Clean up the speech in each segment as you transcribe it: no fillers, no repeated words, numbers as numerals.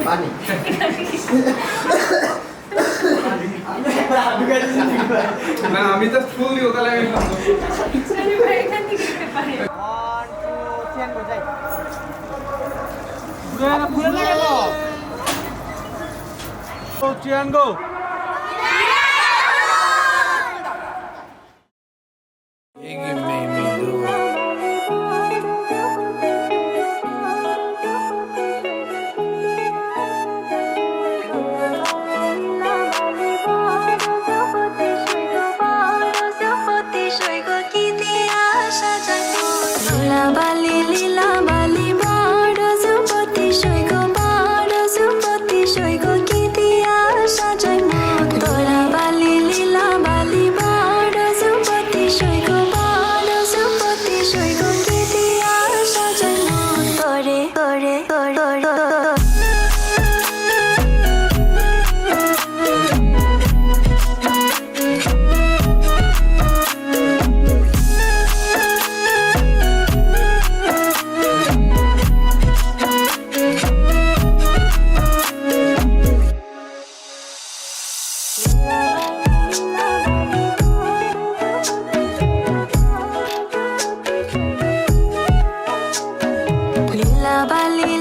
পানি না আমি তো ফুল দিব তাহলে আমি খাবো এখান থেকে খেতে পারে। 1 2 3 যাই ঘুরে না গেল ও চিয়াঙ্গো You made me do it. লীলা বালি বড় সুপতি সৈগ বড় সুপতি সৈগ কি দিয়া সাজাই মন তোরা বালি লীলা বালি বড় সুপতি সৈগ বড় সুপতি সৈগ কি দিয়া সাজাই মন তোরে তোরে তোরে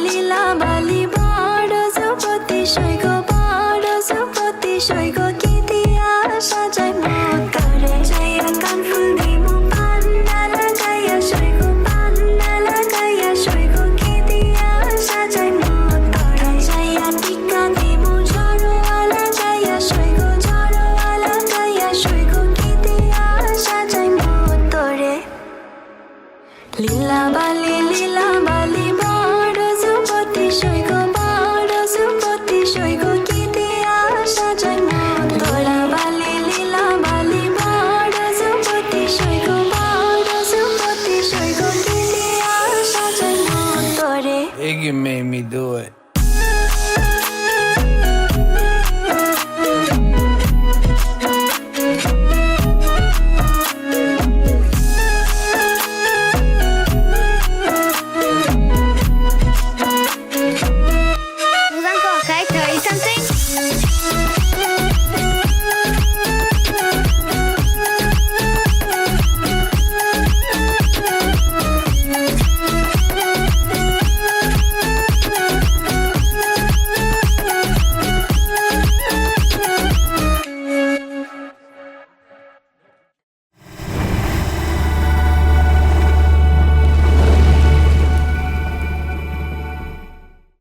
লীলা বালি বড় সুপতি সৈগ বড় সুপতি সৈগ কি দিয়া সাজাই মন তোরে যাইয়া কান ফুল দিমু পান্না লাগাইয়া সৈগ পান্না লাগাইয়া সৈগ কি দিয়া সাজাই মন তোরে যাইয়া টিকা দিমু ঝড়োয়া লাগাইয়া সৈগ ঝড়োয়া লাগাইয়া সৈগ কি দিয়া সাজাই মন তোরে লীলা বালি বড় সুপতি সৈগ বড় সুপতি সৈগ কি দিয়া সাজাই মন তোরা বালি লীলা বালি বড় সুপতি সৈগ বড় সুপতি সৈগ কি দিয়া সাজাই মন তোরে You made me do it.